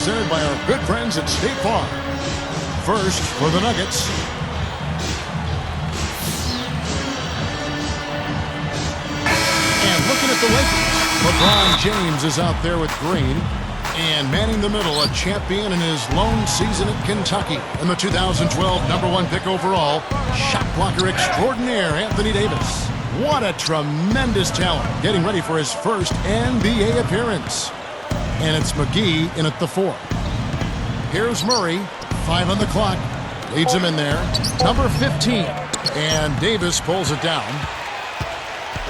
Presented by our good friends at State Farm. First for the Nuggets. And looking at the Lakers, LeBron James is out there with green. And manning the middle, a champion in his lone season at Kentucky. And the 2012 #1 pick overall, shot blocker extraordinaire, Anthony Davis. What a tremendous talent, getting ready for his first NBA appearance. And it's McGee in at the 4. Here's Murray, 5 on the clock, leads him in there. Number 15, and Davis pulls it down.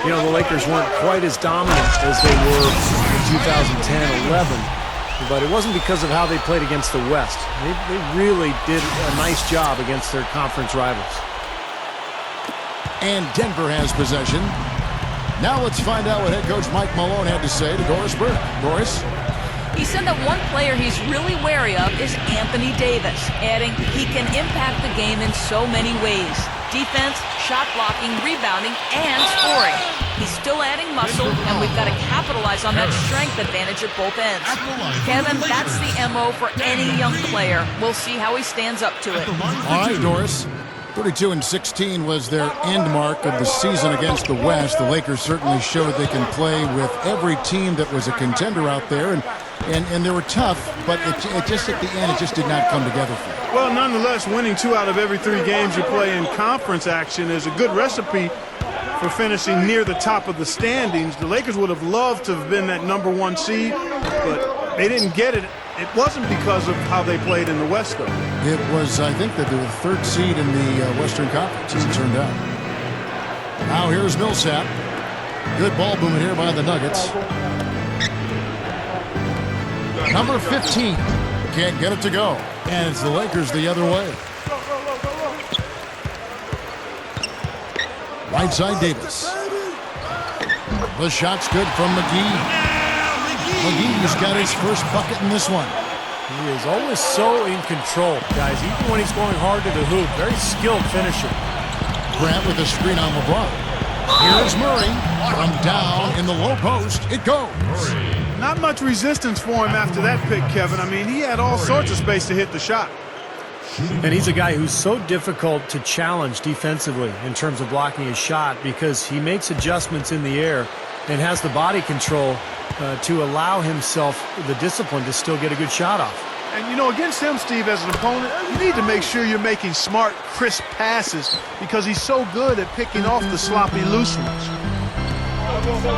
You know, the Lakers weren't quite as dominant as they were in 2010-11, but it wasn't because of how they played against the West. They really did a nice job against their conference rivals. And Denver has possession. Now let's find out what head coach Mike Malone had to say to Doris Burke. Doris? He said that one player he's really wary of is Anthony Davis, adding he can impact the game in so many ways. Defense, shot blocking, rebounding, and scoring. He's still adding muscle, and we've got to capitalize on that strength advantage at both ends. Kevin, that's the MO for any young player. We'll see how he stands up to it. All right, Doris. 32-16 was their end mark of the season against the West. The Lakers certainly showed they can play with every team that was a contender out there, and they were tough, but it just at the end, it just did not come together for them. Well, nonetheless, winning 2 out of every 3 games you play in conference action is a good recipe for finishing near the top of the standings. The Lakers would have loved to have been that #1 seed, but they didn't get it. It wasn't because of how they played in the West, though. It was, I think, that they were the 3rd seed in the Western Conference, as it turned out. Now here's Millsap. Good ball movement here by the Nuggets. Number 15. Can't get it to go. And it's the Lakers the other way. Right side Davis. The shot's good from McGee. McGee's got his first bucket in this one. He is always so in control, guys, even when he's going hard to the hoop. Very skilled finisher. Grant with a screen on LeBron. Here's Murray. From down in the low post, it goes. Not much resistance for him after that pick, Kevin. I mean, he had all sorts of space to hit the shot. And he's a guy who's so difficult to challenge defensively in terms of blocking his shot because he makes adjustments in the air and has the body control to allow himself the discipline to still get a good shot off. And, you know, against him, Steve, as an opponent, you need to make sure you're making smart, crisp passes because he's so good at picking off the sloppy loose ones.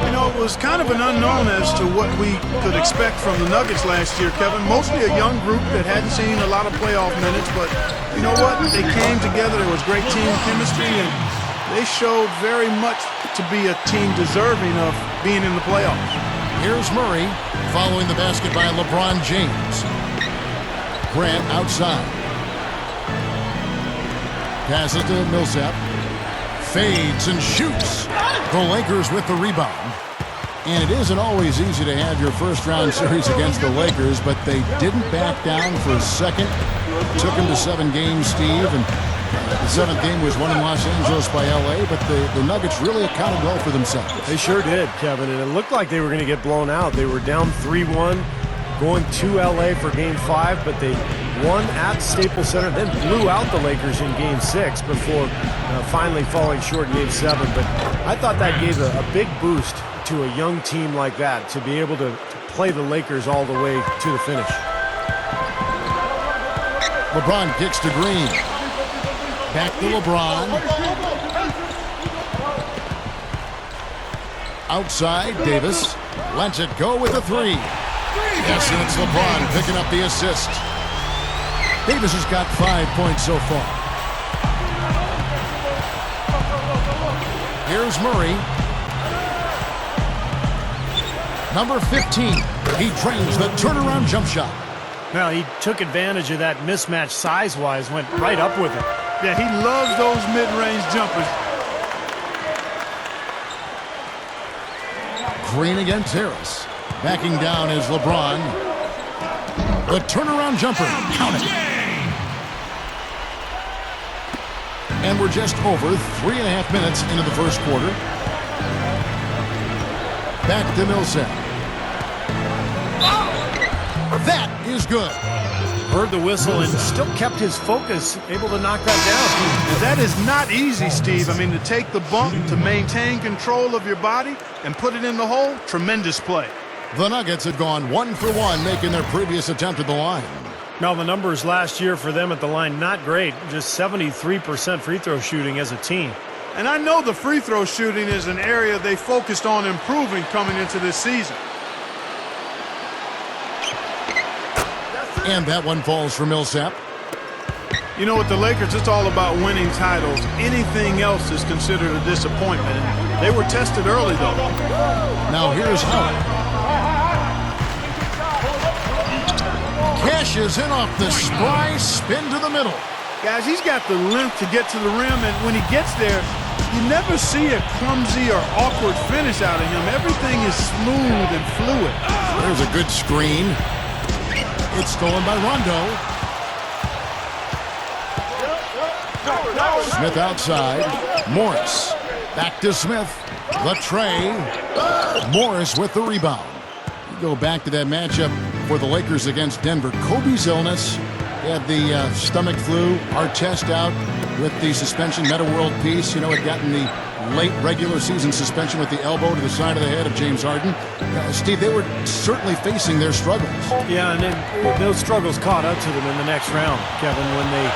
You know, it was kind of an unknown as to what we could expect from the Nuggets last year, Kevin. Mostly a young group that hadn't seen a lot of playoff minutes, but you know what? They came together. There was great team chemistry, and they showed very much to be a team deserving of being in the playoffs. Here's Murray following the basket by LeBron James. Grant outside. Passes to Millsap. Fades and shoots. The Lakers with the rebound. And it isn't always easy to have your first-round series against the Lakers, but they didn't back down for a second. Took them to 7 games, Steve, and the 7th game was won in Los Angeles by L.A., but the Nuggets really accounted well for themselves. They sure did, Kevin, and it looked like they were going to get blown out. They were down 3-1, going to L.A. for Game 5, but they won at Staples Center, then blew out the Lakers in Game 6 before finally falling short in Game 7. But I thought that gave a big boost to a young team like that to be able to play the Lakers all the way to the finish. LeBron kicks to Green. Back to LeBron. Outside, Davis lets it go with a 3. Yes, and it's LeBron picking up the assist. Davis has got 5 points so far. Here's Murray. Number 15. He drains the turnaround jump shot. Well, he took advantage of that mismatch size-wise, went right up with it. Yeah, he loves those mid-range jumpers. Green against Harris. Backing down is LeBron. The turnaround jumper. Count it. And we're just over 3.5 minutes into the first quarter. Back to Millsap. That is good. Heard the whistle and still kept his focus, able to knock that down. That is not easy, Steve. I mean, to take the bump, to maintain control of your body, and put it in the hole, tremendous play. The Nuggets have gone 1 for 1, making their previous attempt at the line. Now, the numbers last year for them at the line, not great. Just 73% free throw shooting as a team. And I know the free throw shooting is an area they focused on improving coming into this season. And that one falls for Millsap. You know, with the Lakers, it's all about winning titles. Anything else is considered a disappointment. And they were tested early, though. Now here's Howard. Cashes in off the spry, spin to the middle. Guys, he's got the length to get to the rim, and when he gets there, you never see a clumsy or awkward finish out of him. Everything is smooth and fluid. There's a good screen. It's stolen by Rondo. Smith outside. Morris. Back to Smith. The tray. Morris with the rebound. You go back to that matchup for the Lakers against Denver. Kobe's illness. He had the stomach flu. Artest out with the suspension. Meta World Peace. You know, had gotten the late regular season suspension with the elbow to the side of the head of James Harden. Steve, they were certainly facing their struggles. Yeah, and then those struggles caught up to them in the next round, Kevin, when they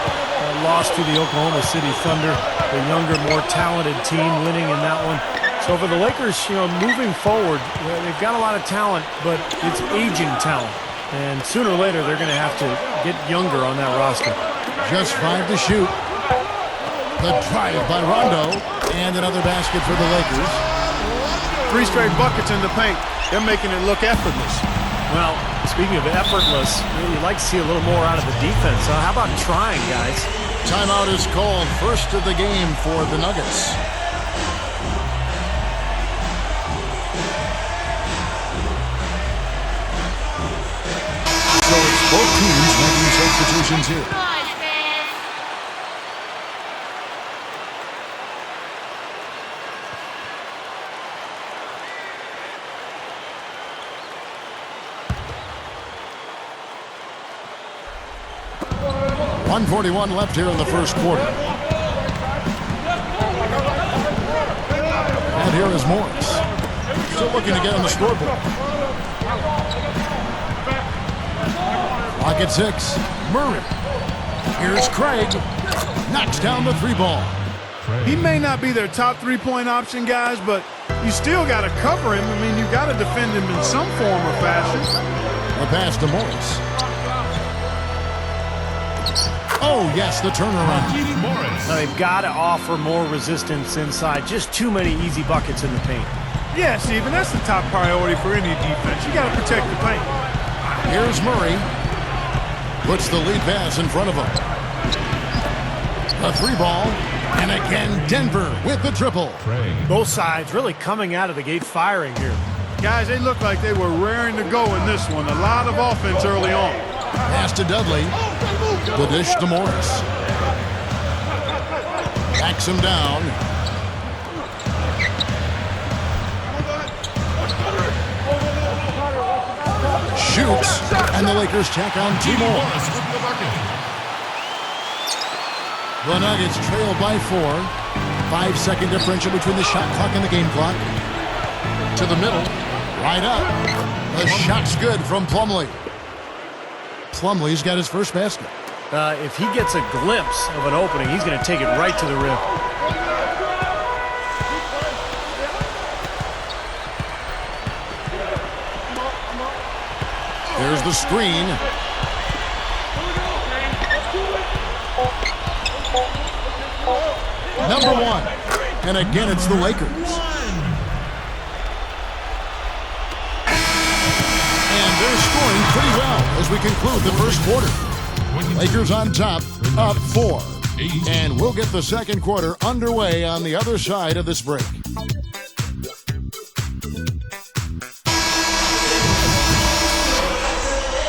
lost to the Oklahoma City Thunder, the younger, more talented team winning in that one. So for the Lakers, you know, moving forward, they've got a lot of talent, but it's aging talent. And sooner or later, they're going to have to get younger on that roster. Just 5 to shoot. The drive by Rondo. And another basket for the Lakers. 3 straight buckets in the paint. They're making it look effortless. Well, speaking of effortless, you'd like to see a little more out of the defense. How about trying, guys? Timeout is called. First of the game for the Nuggets. So it's both teams making substitutions here. 1:41 left here in the first quarter. And here is Morris. Still looking to get on the scoreboard. Clock at 6. Murray. Here's Craig. Knocks down the 3 ball. He may not be their top 3-point option, guys, but you still got to cover him. I mean, you got to defend him in some form or fashion. The pass to Morris. Oh, yes, the turnaround. Now, they've got to offer more resistance inside. Just too many easy buckets in the paint. Yeah, Stephen, that's the top priority for any defense. You got to protect the paint. Here's Murray. Puts the lead pass in front of him. The 3 ball. And again, Denver with the triple. Both sides really coming out of the gate firing here. Guys, they look like they were raring to go in this one. A lot of offense early on. Pass to Dudley. The dish to Morris. Backs him down. Shoots. And the Lakers tack on 2 more. The Nuggets trail by 4. 5-second differential between the shot clock and the game clock. To the middle. Right up. The shot's good from Plumlee. Plumlee's got his first basket. If he gets a glimpse of an opening, he's going to take it right to the rim. There's the screen. Number 1. And again, it's the Lakers. And they're scoring pretty well as we conclude the first quarter. Lakers on top, up 4. And we'll get the second quarter underway on the other side of this break.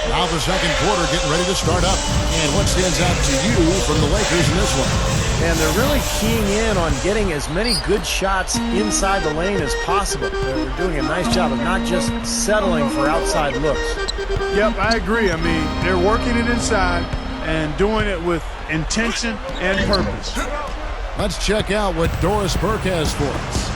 Now the second quarter getting ready to start up. And what stands out to you from the Lakers in this one? And they're really keying in on getting as many good shots inside the lane as possible. They're doing a nice job of not just settling for outside looks. Yep, I agree. I mean, they're working it inside and doing it with intention and purpose. Let's check out what Doris Burke has for us.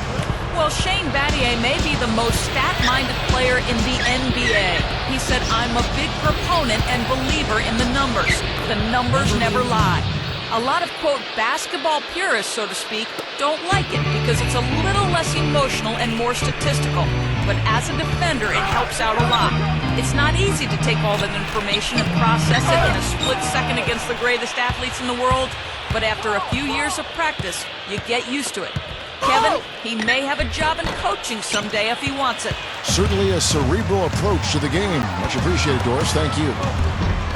Well, Shane Battier may be the most stat-minded player in the NBA. He said, "I'm a big proponent and believer in the numbers. The numbers never lie." A lot of, quote, basketball purists, so to speak, don't like it because it's a little less emotional and more statistical. But as a defender, it helps out a lot. It's not easy to take all that information and process it in a split second against the greatest athletes in the world, but after a few years of practice, you get used to it. Kevin, he may have a job in coaching someday if he wants it. Certainly a cerebral approach to the game. Much appreciated, Doris. Thank you.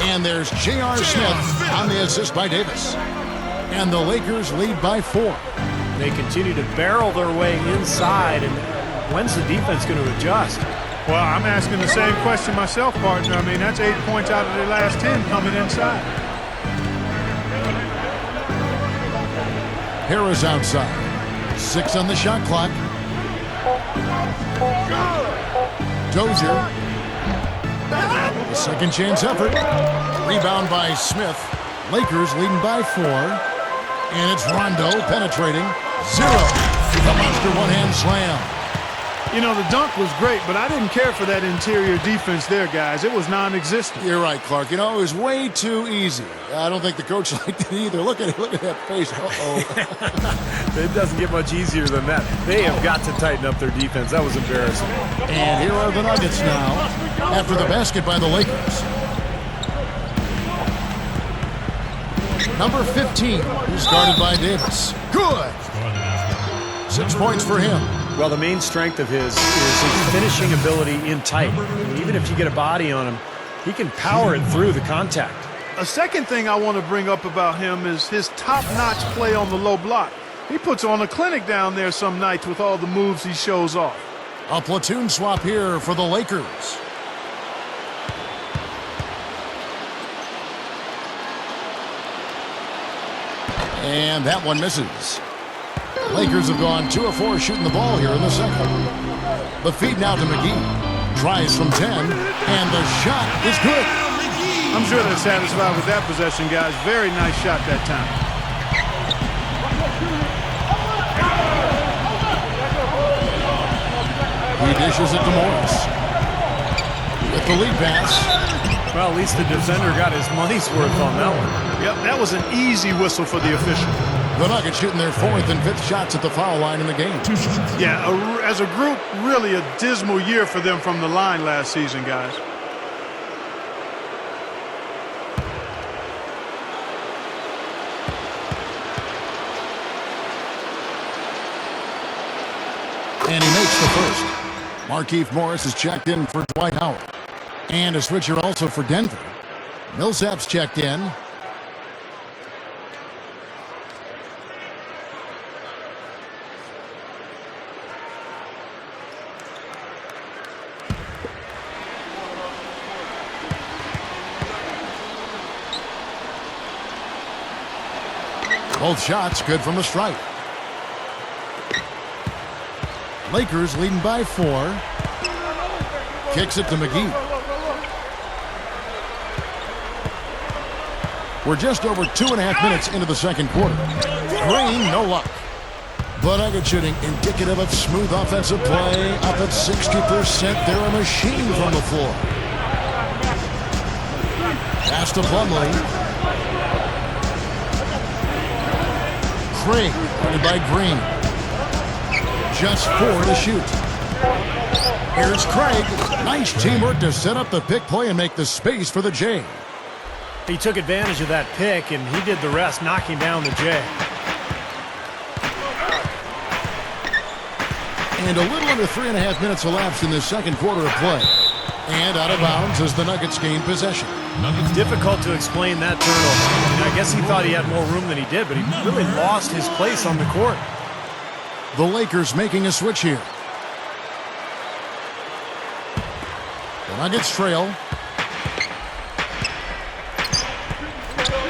And there's J.R. Smith on the assist by Davis. And the Lakers lead by 4. They continue to barrel their way inside, and when's the defense going to adjust? Well, I'm asking the same question myself, partner. I mean, that's 8 points out of their last 10 coming inside. Harris outside. 6 on the shot clock. Dozier. A second chance effort. Rebound by Smith. Lakers leading by 4. And it's Rondo penetrating. 0. The monster one-hand slam. You know, the dunk was great, but I didn't care for that interior defense there, guys. It was non-existent. You're right, Clark. You know, it was way too easy. I don't think the coach liked it either. Look at it. Look at that face. Uh-oh. It doesn't get much easier than that. They have got to tighten up their defense. That was embarrassing. And here are the Nuggets now after the basket by the Lakers. Number 15, who's guarded by Davis. Good. 6 points for him. Well, the main strength of his is his finishing ability in tight. Even if you get a body on him, he can power it through the contact. A second thing I want to bring up about him is his top-notch play on the low block. He puts on a clinic down there some nights with all the moves he shows off. A platoon swap here for the Lakers. And that one misses. Lakers have gone 2 of 4 shooting the ball here in the second. The feed now to McGee. Tries from 10, and the shot is good. I'm sure they're satisfied with that possession, guys. Very nice shot that time. He dishes it to Morris. With the lead pass. Well, at least the defender got his money's worth on that one. Yep, that was an easy whistle for the official. The Nuggets shooting their 4th and 5th shots at the foul line in the game. Yeah, as a group, really a dismal year for them from the line last season, guys. And he makes the first. Markieff Morris is checked in for Dwight Howard. And a switcher also for Denver. Millsap's checked in. Both shots good from the stripe. Lakers leading by 4. Kicks it to McGee. We're just over 2.5 minutes into the second quarter. Green, no luck. But Nuggets shooting indicative of smooth offensive play. Up at 60%. They're a machine from the floor. Pass to Plumlee. Craig, guarded by Green. Just 4 to shoot. Here's Craig. Nice teamwork to set up the pick play and make the space for the J. He took advantage of that pick, and he did the rest, knocking down the J. And a little under 3.5 minutes elapsed in this second quarter of play. And out of bounds as the Nuggets gain possession. Difficult to explain that turnover. I mean, I guess he thought he had more room than he did, but he really lost his place on the court. The Lakers making a switch here. The Nuggets trail.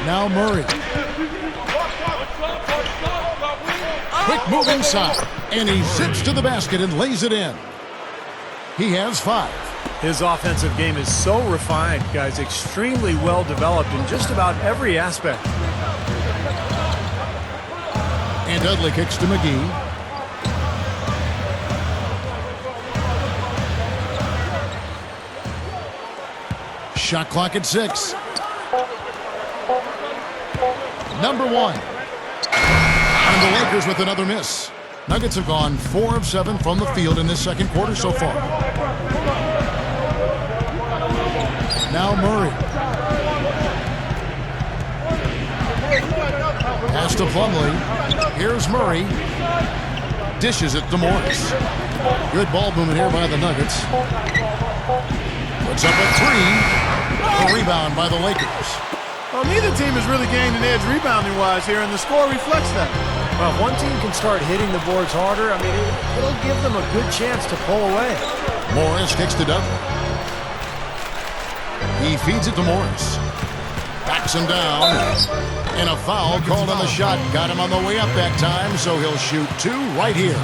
Now Murray. Quick move inside. And he zips to the basket and lays it in. He has 5. His offensive game is so refined, guys, extremely well developed in just about every aspect. And Dudley kicks to McGee. Shot clock at 6. Number 1. And the Lakers with another miss. Nuggets have gone 4 of 7 from the field in this second quarter so far. Now Murray. Pass to Plumlee. Here's Murray. Dishes it to Morris. Good ball movement here by the Nuggets. Puts up a 3. A rebound by the Lakers. Well, neither team has really gained an edge rebounding-wise here, and the score reflects that. Well, if one team can start hitting the boards harder, I mean, it'll give them a good chance to pull away. Morris kicks to Dudley. He feeds it to Morris. Backs him down. And a foul called on the shot. Got him on the way up that time, so he'll shoot 2 right here.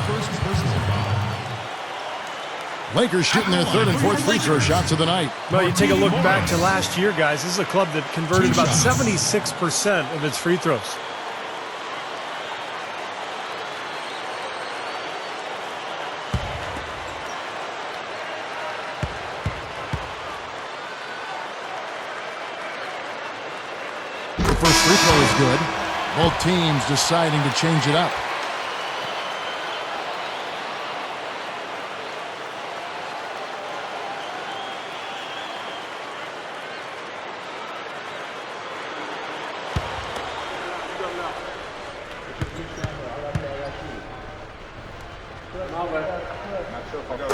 Lakers shooting their 3rd and 4th free throw shots of the night. Well, you take a look back to last year, guys. This is a club that converted about 76% of its free throws. The first free throw is good. Both teams deciding to change it up.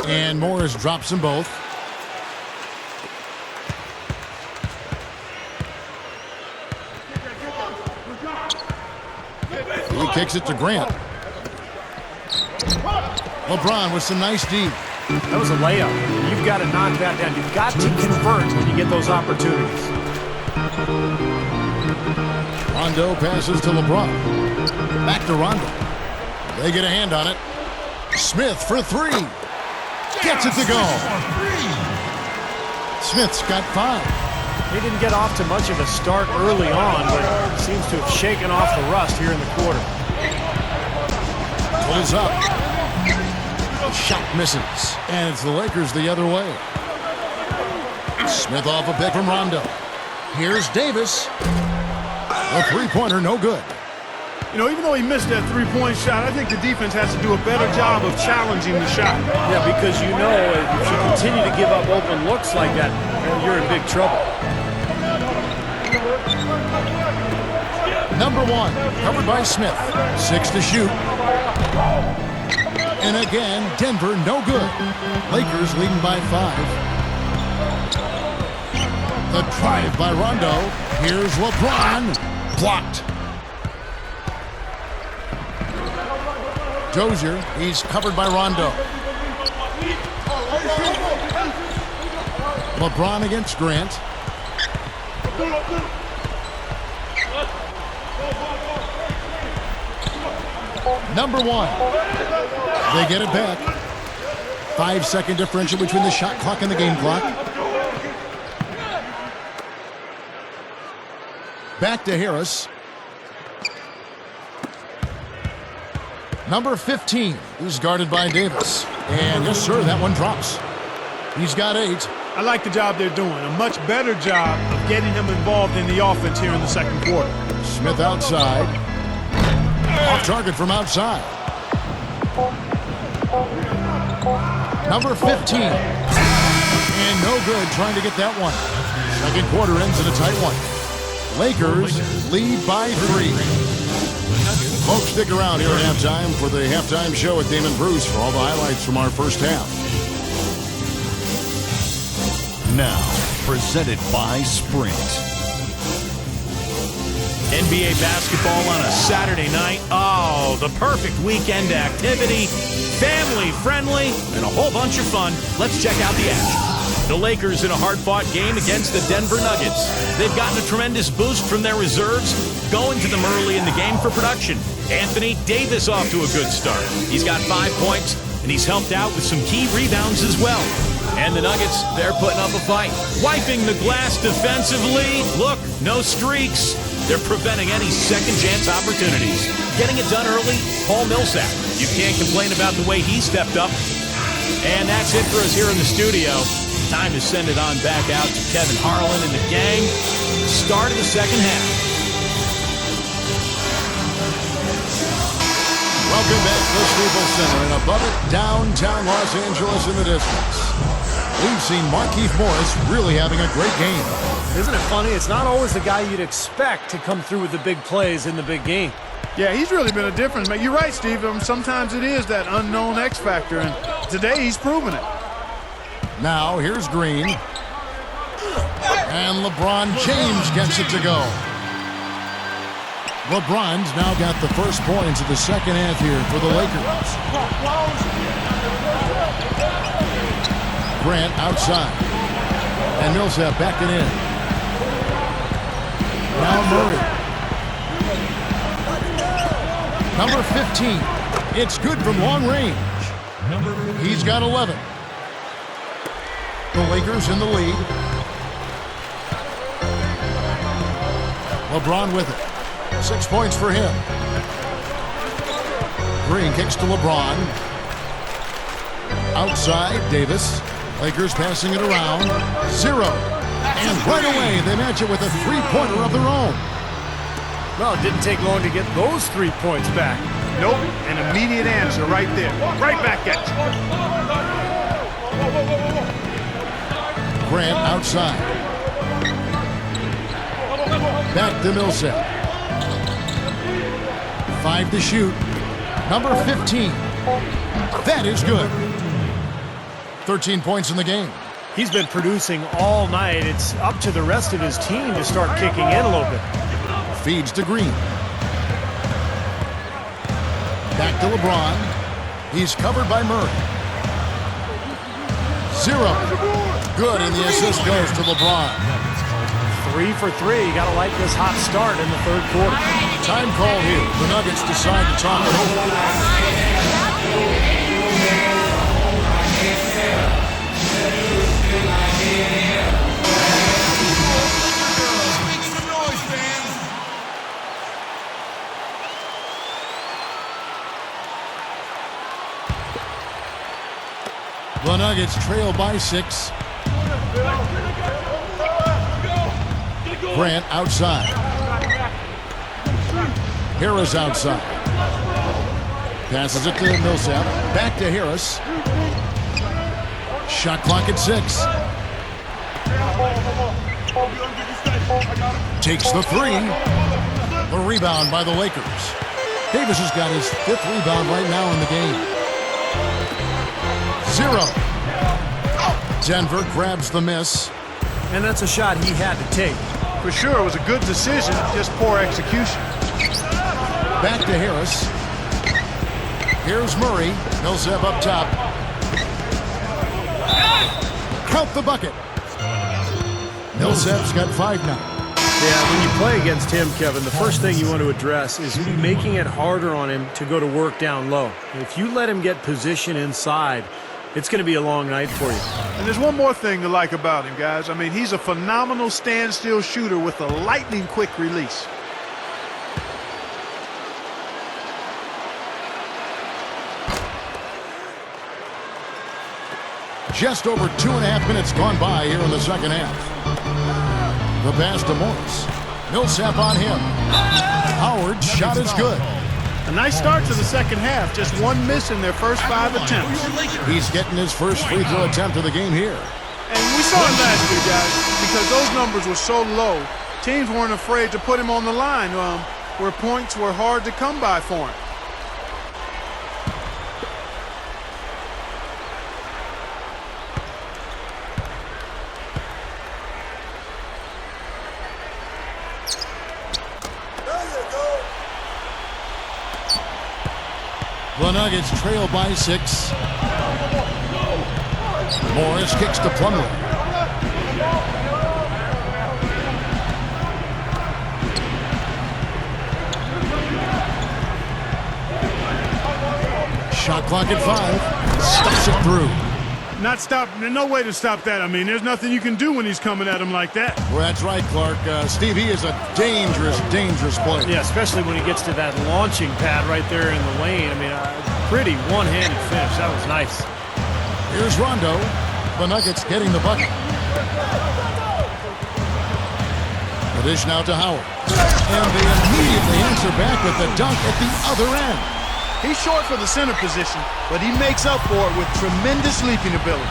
And Morris drops them both. He kicks it to Grant. LeBron with some nice D. That was a layup. You've got to knock that down. You've got to convert when you get those opportunities. Rondo passes to LeBron. Back to Rondo. They get a hand on it. Smith for 3. Gets it to go. Smith's got 5. He didn't get off to much of a start early on, but seems to have shaken off the rust here in the quarter. Pulls up. Shot misses. And it's the Lakers the other way. Smith off a pick from Rondo. Here's Davis. A three-pointer, no good. You know, even though he missed that three-point shot, I think the defense has to do a better job of challenging the shot. Yeah, because you know if you continue to give up open looks like that, you're in big trouble. Number 1, covered by Smith. 6 to shoot. And again, Denver, no good. Lakers leading by 5. The drive by Rondo. Here's LeBron. Blocked. Dozier, he's covered by Rondo. LeBron against Grant. Number 1. They get it back. 5-second differential between the shot clock and the game clock. Back to Harris. Number 15, he's guarded by Davis. And yes, sir, that one drops. He's got 8. I like the job they're doing. A much better job of getting him involved in the offense here in the second quarter. Smith outside. Off target from outside. Number 15. And no good trying to get that one. Second quarter ends in a tight one. Lakers lead by 3. Folks, stick around here at halftime for the halftime show with Damon Bruce for all the highlights from our first half. Now, presented by Sprint. NBA basketball on a Saturday night. Oh, the perfect weekend activity. Family friendly and a whole bunch of fun. Let's check out the action. The Lakers in a hard-fought game against the Denver Nuggets. They've gotten a tremendous boost from their reserves, going to them early in the game for production. Anthony Davis off to a good start. He's got 5 points, and he's helped out with some key rebounds as well. And the Nuggets, they're putting up a fight. Wiping the glass defensively. Look, no streaks. They're preventing any second-chance opportunities. Getting it done early, Paul Millsap. You can't complain about the way he stepped up. And that's it for us here in the studio. Time to send it on back out to Kevin Harlan and the gang. Start of the second half. Welcome back to the Staples Center, and above it, downtown Los Angeles in the distance. We've seen Markieff Morris really having a great game. Isn't it funny? It's not always the guy you'd expect to come through with the big plays in the big game. Yeah, he's really been a difference. You're right, Steve. Sometimes it is that unknown X factor, and today he's proven it. Now, here's Green. And LeBron James gets it to go. LeBron's now got the first points of the second half here for the Lakers. Grant outside. And Millsap backing in. Now Murray. Number 15. It's good from long range. He's got 11. The Lakers in the lead. LeBron with it. 6 points for him. Green kicks to LeBron. Outside, Davis. Lakers passing it around. 0. And right away, they match it with a three-pointer of their own. Well, it didn't take long to get those 3 points back. Nope, an immediate answer right there. Right back at you. Grant outside. Back to Millsap. 5 to shoot. Number 15. That is good. 13 points in the game. He's been producing all night. It's up to the rest of his team to start kicking in a little bit. Feeds to Green. Back to LeBron. He's covered by Murray. 0. Good, and the assist goes to LeBron. 3 for 3. You got to like this hot start in the third quarter. Time call here. The Nuggets decide to talk it over. The Nuggets trail by 6. Grant outside. Harris outside. Passes it to Millsap. Back to Harris. Shot clock at 6. Takes the 3. The rebound by the Lakers. Davis has got his 5th rebound right now in the game. 0. Denver grabs the miss. And that's a shot he had to take. For sure, it was a good decision, just poor execution. Back to Harris. Here's Murray. Millsap up top. Count the bucket. Millsap's got 5 now. Yeah, when you play against him, Kevin, the first thing you want to address is making it harder on him to go to work down low. If you let him get position inside, it's going to be a long night for you. And there's one more thing to like about him, guys. I mean, he's a phenomenal standstill shooter with a lightning-quick release. Just over 2.5 minutes gone by here in the second half. The pass to Morris. Millsap on him. Howard's shot is good. A nice start to the second half. Just one miss in their first 5 attempts. He's getting his first free throw attempt of the game here. And we saw it last year, guys, because those numbers were so low. Teams weren't afraid to put him on the line where points were hard to come by for him. The Nuggets trail by 6. Morris kicks to Plumlee. Shot clock at 5. Stuffs it through. Not stop. There's no way to stop that. I mean, there's nothing you can do when he's coming at him like that. Well, that's right, Clark. Steve, he is a dangerous, dangerous player. Yeah, especially when he gets to that launching pad right there in the lane. I mean, pretty one-handed finish. That was nice. Here's Rondo. The Nuggets getting the bucket. The dish now to Howard. And they immediately answer back with the dunk at the other end. He's short for the center position, but he makes up for it with tremendous leaping ability.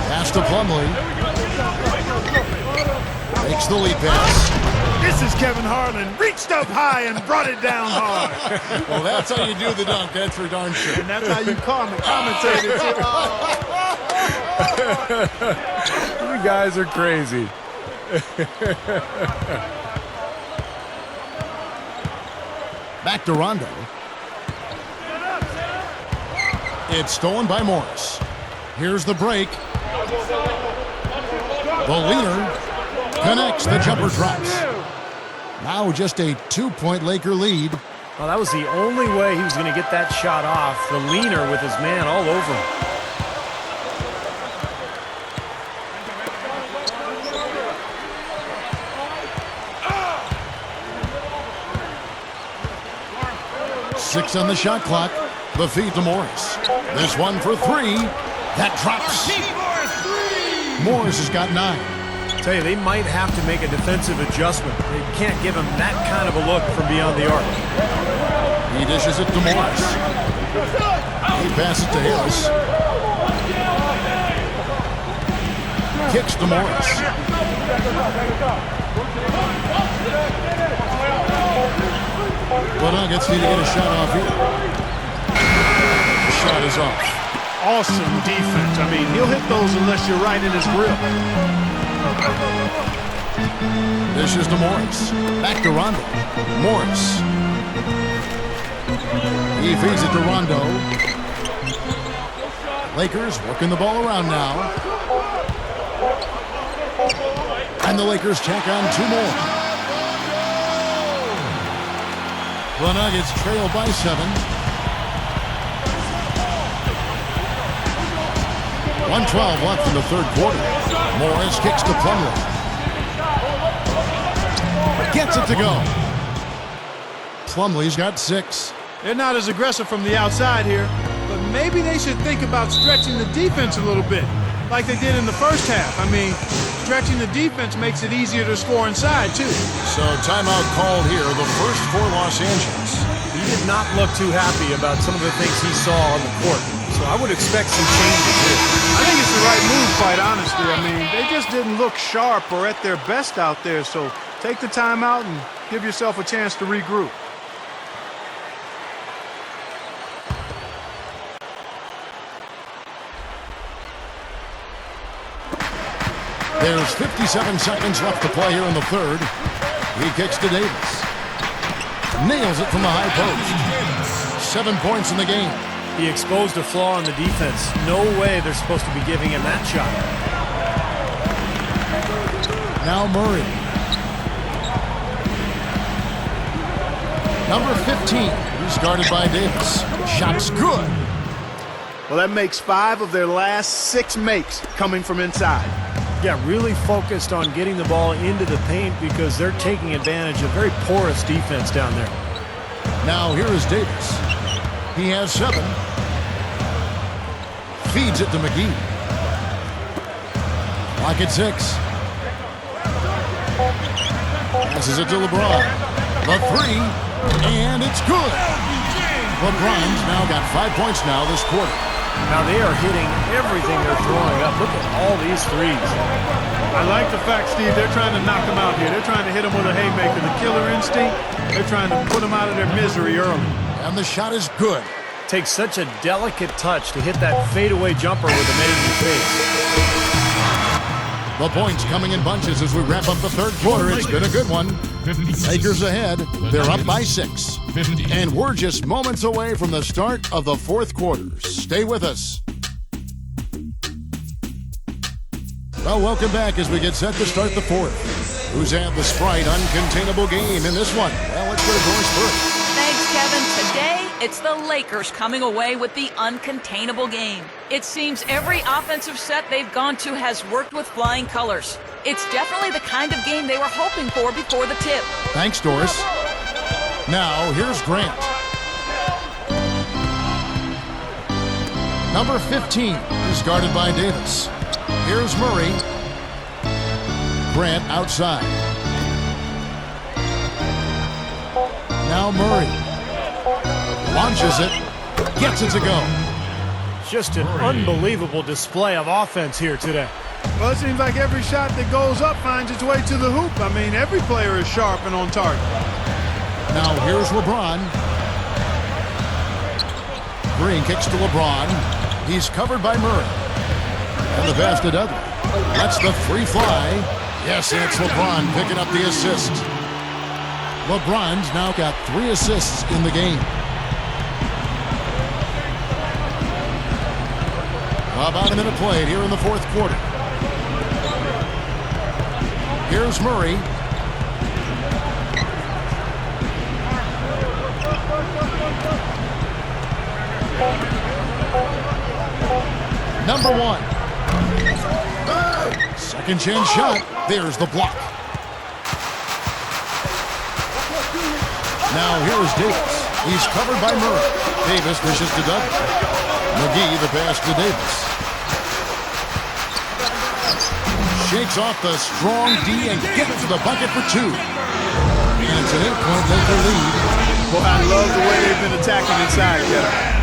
Pass to Plumlee. Makes the lead pass. This is Kevin Harlan. Reached up high and brought it down hard. Well, that's how you do the dunk. That's for darn sure. And that's how you commentate it. You guys are crazy. Back to Rondo. It's stolen by Morris. Here's the break. The leader connects. The jumper drops. Now just a 2-point Laker lead. Well, that was the only way he was going to get that shot off. The leaner with his man all over him. Six on the shot clock. The feed to Morris. This one for three. That drops. Morris has got 9. I tell you, they might have to make a defensive adjustment. They can't give him that kind of a look from beyond the arc. He dishes it to Morris. He passes to Harris. Kicks to Morris. The Nuggets need to get a shot off here. The shot is off. Awesome defense. I mean, he'll hit those unless you're right in his grip. Dishes to Morris. Back to Rondo. Morris. He feeds it to Rondo. Lakers working the ball around now. And the Lakers tack on 2 more. The Nuggets trail by 7. 1:12 left in the third quarter. Morris kicks to Plumlee. Gets it to go. Plumlee's got 6. They're not as aggressive from the outside here, but maybe they should think about stretching the defense a little bit, like they did in the first half. I mean, stretching the defense makes it easier to score inside, too. So timeout called here, the first for Los Angeles. He did not look too happy about some of the things he saw on the court. So I would expect some changes here. I think it's the right move, quite honestly. I mean, they just didn't look sharp or at their best out there, so take the timeout and give yourself a chance to regroup. There's 57 seconds left to play here in the third. He kicks to Davis. Nails it from the high post. 7 points in the game. He exposed a flaw in the defense. No way they're supposed to be giving him that shot. Now Murray. Number 15. He's guarded by Davis. Shot's good. Well, that makes 5 of their last 6 makes coming from inside. Yeah, really focused on getting the ball into the paint because they're taking advantage of very porous defense down there. Now here is Davis. He has 7. Feeds it to McGee. Clock at 6. Passes it to LeBron. The 3, and it's good. LeBron's now got 5 points now this quarter. Now they are hitting everything they're throwing up. Look at all these threes. I like the fact, Steve, they're trying to knock them out here. They're trying to hit them with a haymaker. The killer instinct, they're trying to put them out of their misery early. And the shot is good. Takes such a delicate touch to hit that fadeaway jumper with amazing face. The points coming in bunches as we wrap up the third quarter. It's been a good one. Lakers ahead. They're up by 6. And we're just moments away from the start of the fourth quarter. Stay with us. Well, welcome back as we get set to start the fourth. Who's had the Sprite uncontainable game in this one? Well, let's go to Doris first. Thanks, Kevin. Today, it's the Lakers coming away with the uncontainable game. It seems every offensive set they've gone to has worked with flying colors. It's definitely the kind of game they were hoping for before the tip. Thanks, Doris. Now, here's Grant. Number 15 is guarded by Davis. Here's Murray. Grant outside. Now Murray. Launches it. Gets it to go. Just an unbelievable display of offense here today. Well, it seems like every shot that goes up finds its way to the hoop. I mean, every player is sharp and on target. Now here's LeBron. Green kicks to LeBron. He's covered by Murray. And the pass to Dudley. That's the free fly. Yes, it's LeBron picking up the assist. LeBron's now got 3 assists in the game. About a minute played here in the fourth quarter. Here's Murray. Number 1. Second chance shot. There's the block. Now here's Davis. He's covered by Murray. Davis dishes to Dudley. McGee the pass to Davis. Shakes off the strong D and gets to the bucket for 2. And it's an 8-point Laker lead. Boy, I love the way they've been attacking inside, Kevin.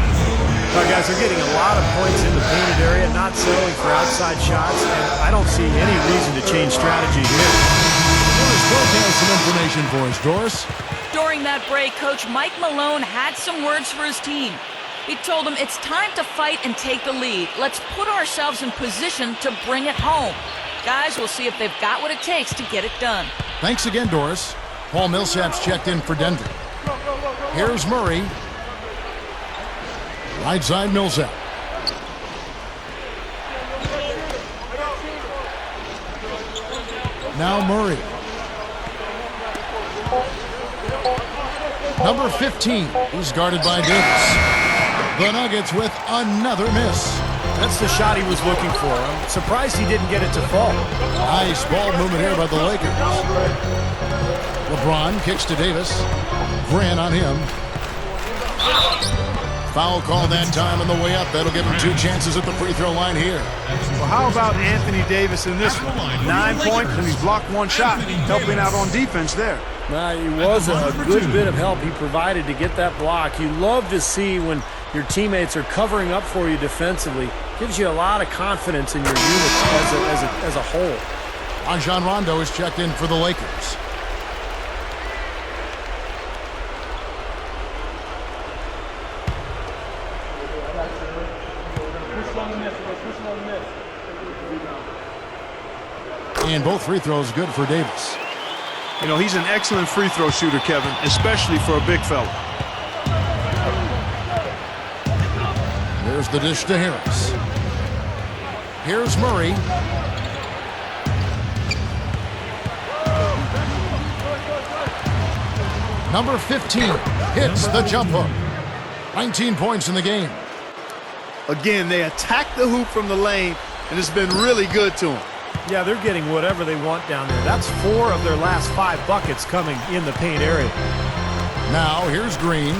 Well, guys, they're getting a lot of points in the painted area, not settling for outside shots, and I don't see any reason to change strategy here. Doris Burke has some information for us, Doris. During that break, Coach Mike Malone had some words for his team. He told them it's time to fight and take the lead. Let's put ourselves in position to bring it home. Guys, we'll see if they've got what it takes to get it done. Thanks again, Doris. Paul Millsap's checked in for Denver. Here's Murray. Right side, Millsap. Now Murray. Number 15 is guarded by Davis. The Nuggets with another miss. That's the shot he was looking for. I'm surprised he didn't get it to fall. Nice ball movement here by the Lakers. LeBron kicks to Davis. Grant on him. Foul call that time on the way up. That'll give him 2 chances at the free throw line here. Well, how about Anthony Davis in this one? 9 points, and he's blocked 1 shot, helping out on defense there. It was a good bit of help he provided to get that block. You love to see when your teammates are covering up for you defensively. Gives you a lot of confidence in your unit as a whole. Rajon Rondo is checked in for the Lakers. And both free throws good for Davis. You know, he's an excellent free throw shooter, Kevin, especially for a big fella. There's the dish to Harris. Here's Murray. Number 15 hits the jump hook. 19 points in the game. Again, they attack the hoop from the lane, and it's been really good to them. Yeah, they're getting whatever they want down there. That's 4 of their last 5 buckets coming in the paint area. Now here's Green.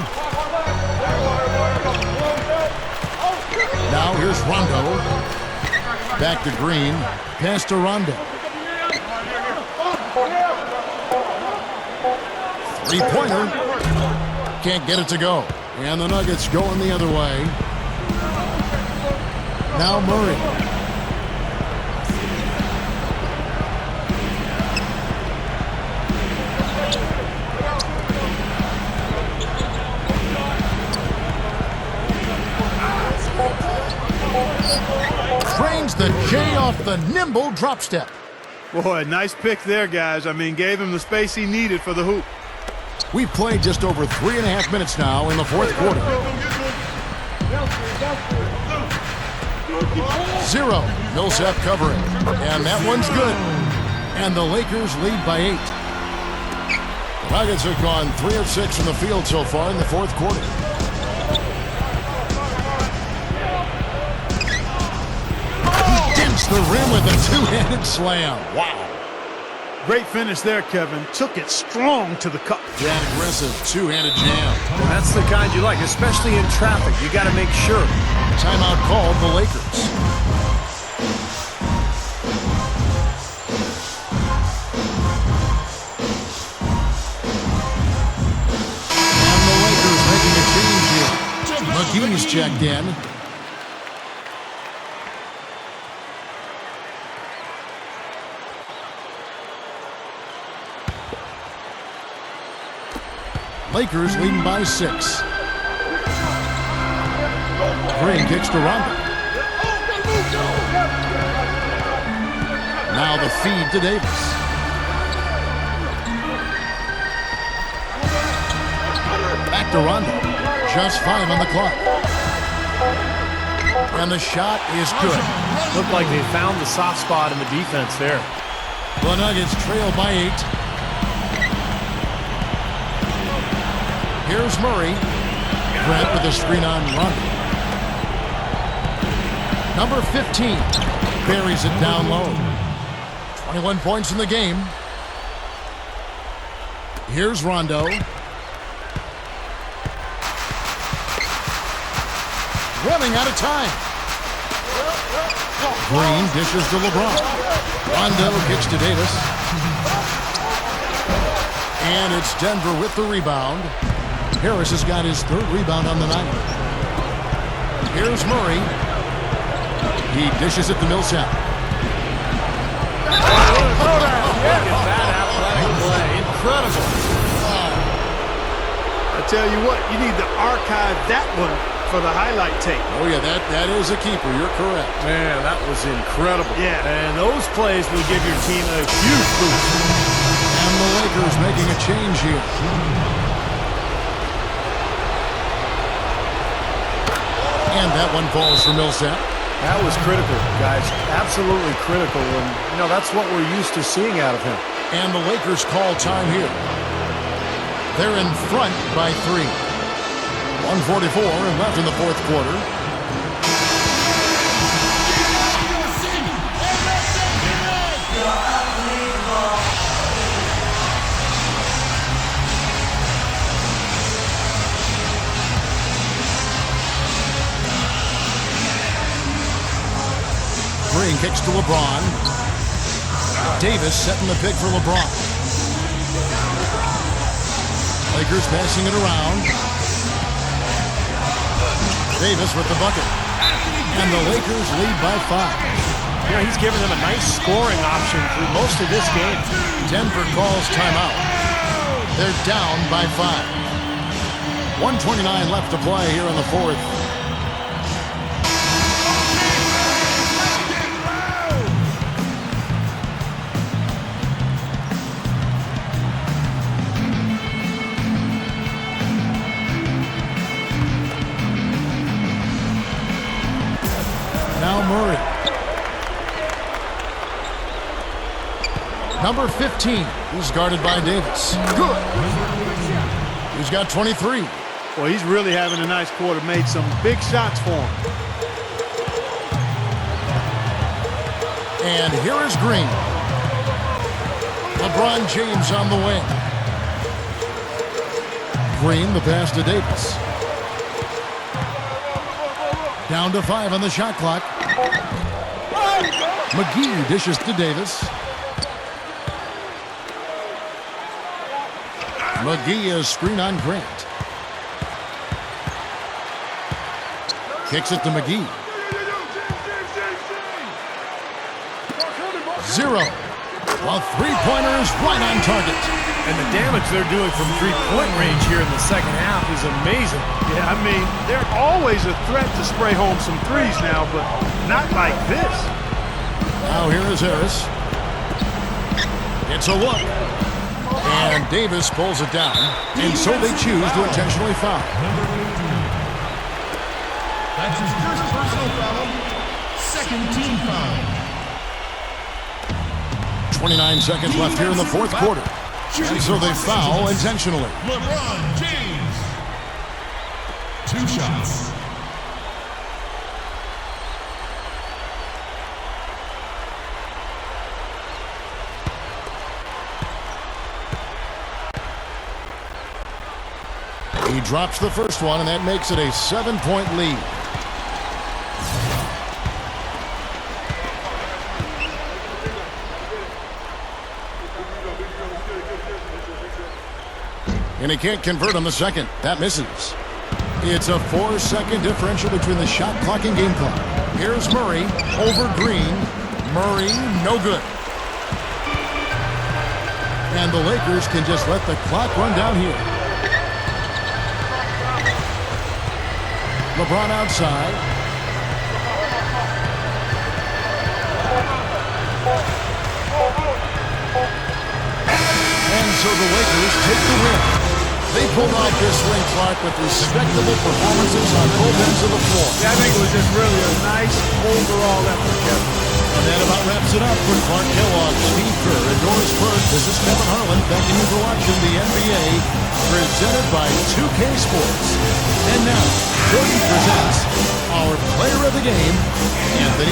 Now here's Rondo. Back to Green. Pass to Rondo. 3-pointer. Can't get it to go. And the Nuggets going the other way. Now Murray. Trains the J off the nimble drop step. Boy, nice pick there, guys. I mean, gave him the space he needed for the hoop. We've played just over 3.5 minutes now in the fourth quarter. 0. Millsap covering. And that one's good. And the Lakers lead by 8. The Nuggets have gone 3 of 6 from the field so far in the fourth quarter. He dents the rim with a two-handed slam. Wow. Great finish there, Kevin. Took it strong to the cup. That aggressive two-handed jam. And that's the kind you like, especially in traffic. You got to make sure. Timeout called the Lakers. And the Lakers making a change here. McGee's checked in. Lakers leading by 6. Green kicks to Rondo. Now the feed to Davis. Back to Rondo. Just 5 on the clock. And the shot is good. Looked like they found the soft spot in the defense there. The Nuggets trail by 8. Here's Murray. Grant with a screen on Rondo. Number 15 buries it down low. 21 points in the game. Here's Rondo. Running out of time. Green dishes to LeBron. Rondo kicks to Davis. And it's Denver with the rebound. Harris has got his 3rd rebound on the night. Here's Murray. He dishes it to Millsap. Look at that athletic play. Incredible. I tell you what, you need to archive that one for the highlight tape. Oh, yeah, that is a keeper. You're correct. Man, that was incredible. Yeah. And those plays will give your team a huge boost. And the Lakers making a change here. And that one falls for Millsap. That was critical, guys. Absolutely critical. And, that's what we're used to seeing out of him. And the Lakers call time here. They're in front by 3. 1:44 left in the fourth quarter. Green kicks to LeBron. Davis setting the pick for LeBron. Lakers passing it around. Davis with the bucket. And the Lakers lead by 5. He's given them a nice scoring option through most of this game. Denver calls timeout. They're down by 5. 1:29 left to play here in the fourth. Now Murray. Number 15. He's guarded by Davis. Good. He's got 23. Well, he's really having a nice quarter. Made some big shots for him. And here is Green. LeBron James on the wing. Green, the pass to Davis. Down to 5 on the shot clock. McGee dishes to Davis. McGee is screen on Grant. Kicks it to McGee. 0. Well, three-pointer is right on target. And the damage they're doing from three-point range here in the second half is amazing. Yeah, I mean, they're always a threat to spray home some threes now, but not like this. Now here is Harris. It's a look. And Davis pulls it down. And so they choose to intentionally foul. That's his first personal foul. Second team foul. 29 seconds left here in the fourth quarter. And so they foul intentionally. LeBron James. 2 shots. He drops the first one, and that makes it a 7-point lead. And he can't convert on the second. That misses. It's a 4-second differential between the shot clock and game clock. Here's Murray over Green. Murray, no good. And the Lakers can just let the clock run down here. LeBron outside. And so the Lakers take the win. They pulled off this win, Clark, with respectable performances on both ends of the floor. Yeah, I think it was just really a nice overall effort, Kevin. And that about wraps it up for Clark Kellogg, Steve Kerr, and Doris Burke. This is Kevin Harlan thanking you for watching the NBA, presented by 2K Sports. And now, Jordan presents our player of the game, Anthony